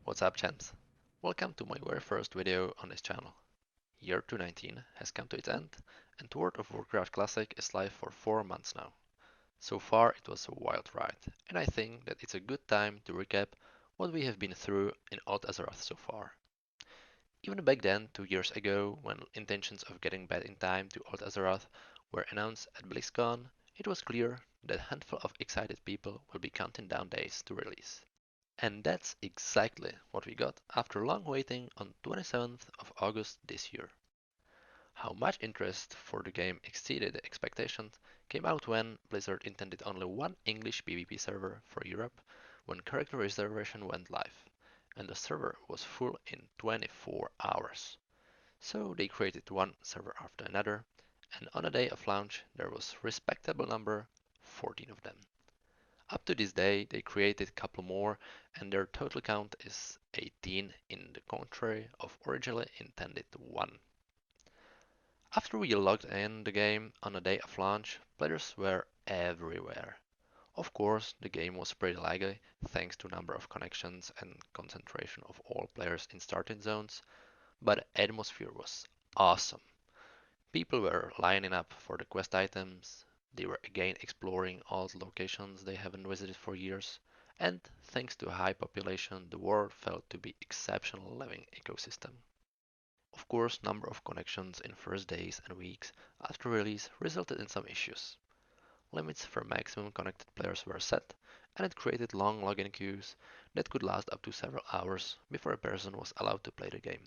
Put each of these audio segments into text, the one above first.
What's up, champs? Welcome to my very first video on this channel. Year 2019 has come to its end, and World of Warcraft Classic is live for 4 months now. So far it was a wild ride, and I think that it's a good time to recap what we have been through in Old Azeroth so far. Even back then, 2 years ago, when intentions of getting back in time to Old Azeroth were announced at BlizzCon, it was clear that a handful of excited people will be counting down days to release. And that's exactly what we got after long waiting on 27th of August this year. How much interest for the game exceeded the expectations came out when Blizzard intended only one English PvP server for Europe when character reservation went live, and the server was full in 24 hours. So they created one server after another, and on the day of launch there was respectable number 14 of them. Up to this day, they created a couple more, and their total count is 18 in the contrary of originally intended one. After we logged in the game on the day of launch, players were everywhere. Of course, the game was pretty laggy thanks to number of connections and concentration of all players in starting zones, but the atmosphere was awesome. People were lining up for the quest items, they were again exploring all the locations they haven't visited for years, and thanks to a high population, the world felt to be exceptional living ecosystem. Of course, number of connections in first days and weeks after release resulted in some issues. Limits for maximum connected players were set, and it created long login queues that could last up to several hours before a person was allowed to play the game.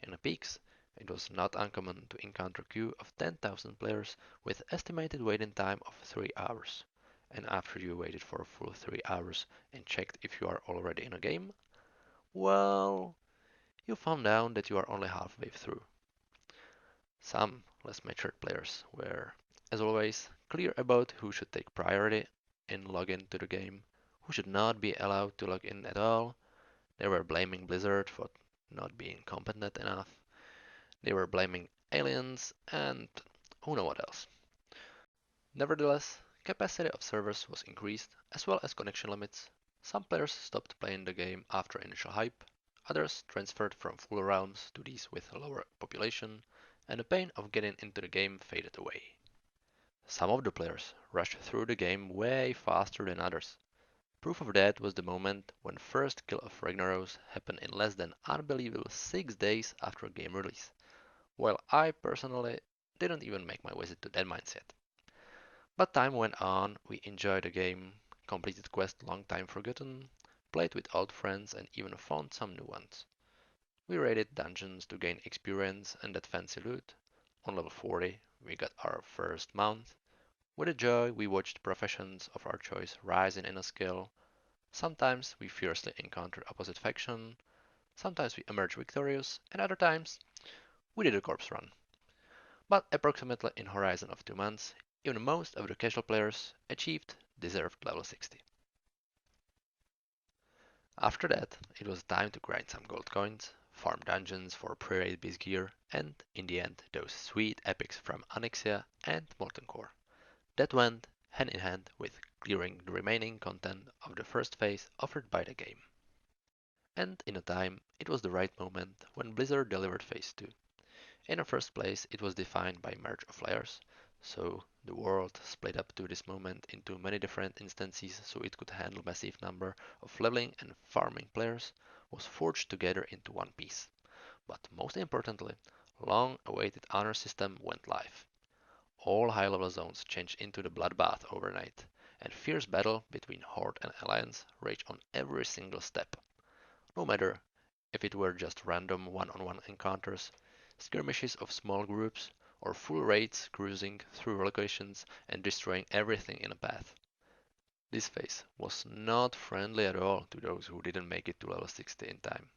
In the peaks, it was not uncommon to encounter a queue of 10,000 players with estimated waiting time of 3 hours. And after you waited for a full 3 hours and checked if you are already in a game, well, you found out that you are only halfway through. Some less matured players were, as always, clear about who should take priority in login to the game, who should not be allowed to log in at all. They were blaming Blizzard for not being competent enough. They were blaming aliens and who knows what else. Nevertheless, capacity of servers was increased, as well as connection limits. Some players stopped playing the game after initial hype, others transferred from full realms to these with a lower population, and the pain of getting into the game faded away. Some of the players rushed through the game way faster than others. Proof of that was the moment when first kill of Ragnaros happened in less than unbelievable 6 days after game release. While I personally didn't even make my visit to that mines yet. But time went on, we enjoyed the game, completed quests long time forgotten, played with old friends and even found some new ones. We raided dungeons to gain experience and that fancy loot. On level 40, we got our first mount. With a joy, we watched professions of our choice rising in a skill. Sometimes we fiercely encountered opposite faction, sometimes we emerged victorious, and other times we did a corpse run. But approximately in horizon of 2 months, even most of the casual players achieved deserved level 60. After that, it was time to grind some gold coins, farm dungeons for pre-raid base gear, and, in the end, those sweet epics from Onyxia and Molten Core. That went hand in hand with clearing the remaining content of the first phase offered by the game. And in a time, it was the right moment when Blizzard delivered phase 2. In the first place, it was defined by merge of layers, so the world split up to this moment into many different instances so it could handle massive number of leveling and farming players, was forged together into one piece. But most importantly, long-awaited honor system went live. All high-level zones changed into the bloodbath overnight, and fierce battle between Horde and Alliance raged on every single step. No matter if it were just random one-on-one encounters, skirmishes of small groups, or full raids cruising through locations and destroying everything in a path. This phase was not friendly at all to those who didn't make it to level 60 in time,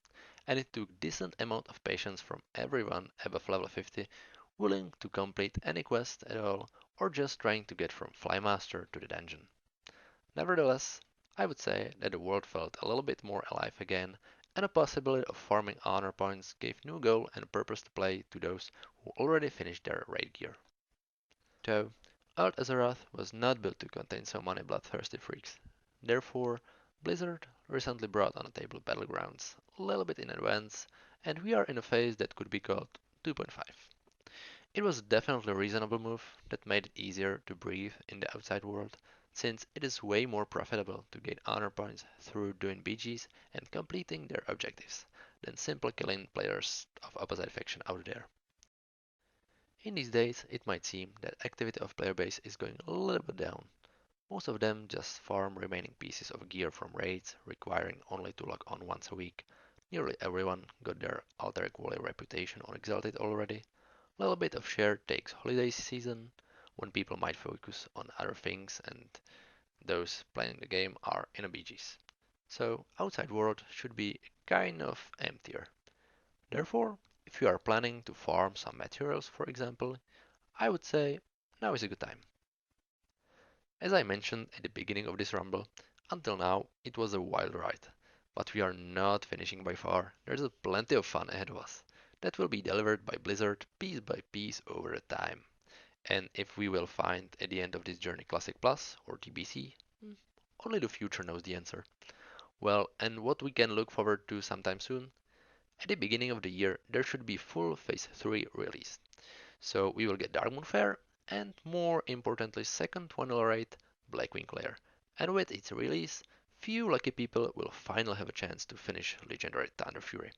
and it took decent amount of patience from everyone above level 50 willing to complete any quest at all or just trying to get from Flymaster to the dungeon. Nevertheless, I would say that the world felt a little bit more alive again, and the possibility of farming honor points gave new goal and purpose to play to those who already finished their raid gear. Though, Old Azeroth was not built to contain so many bloodthirsty freaks. Therefore, Blizzard recently brought on a table battlegrounds a little bit in advance, and we are in a phase that could be called 2.5. It was definitely a reasonable move that made it easier to breathe in the outside world, since it is way more profitable to gain honor points through doing BGs and completing their objectives than simply killing players of opposite faction out there. In these days, it might seem that activity of player base is going a little bit down. Most of them just farm remaining pieces of gear from raids, requiring only to log on once a week. Nearly everyone got their alter equal reputation on Exalted already. A little bit of share takes holiday season, when people might focus on other things and those playing the game are in a BGs. So outside world should be kind of emptier. Therefore, if you are planning to farm some materials, for example, I would say now is a good time. As I mentioned at the beginning of this rumble, until now it was a wild ride, but we are not finishing by far. There's plenty of fun ahead of us that will be delivered by Blizzard piece by piece over the time. And if we will find at the end of this journey Classic Plus or TBC, only the future knows the answer. Well, and what we can look forward to sometime soon? At the beginning of the year, there should be full Phase 3 release. So we will get Darkmoon Fair, and more importantly, second 1 rate Blackwing Lair. And with its release, few lucky people will finally have a chance to finish Legendary Thunder Fury.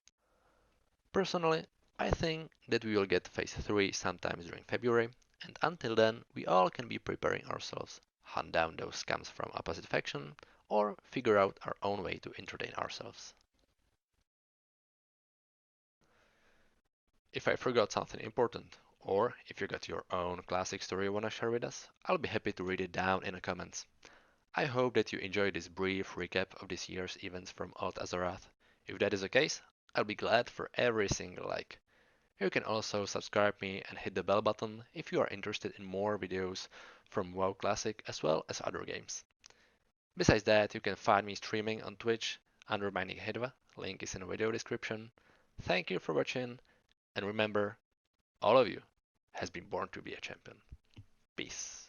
Personally, I think that we will get Phase 3 sometime during February, and until then, we all can be preparing ourselves, hunt down those scams from opposite faction, or figure out our own way to entertain ourselves. If I forgot something important, or if you got your own classic story you wanna share with us, I'll be happy to read it down in the comments. I hope that you enjoyed this brief recap of this year's events from Alt Azeroth. If that is the case, I'll be glad for every single like. You can also subscribe me and hit the bell button if you are interested in more videos from WoW Classic as well as other games. Besides that, you can find me streaming on Twitch under my name Hedva, link is in the video description. Thank you for watching, and remember, all of you has been born to be a champion. Peace.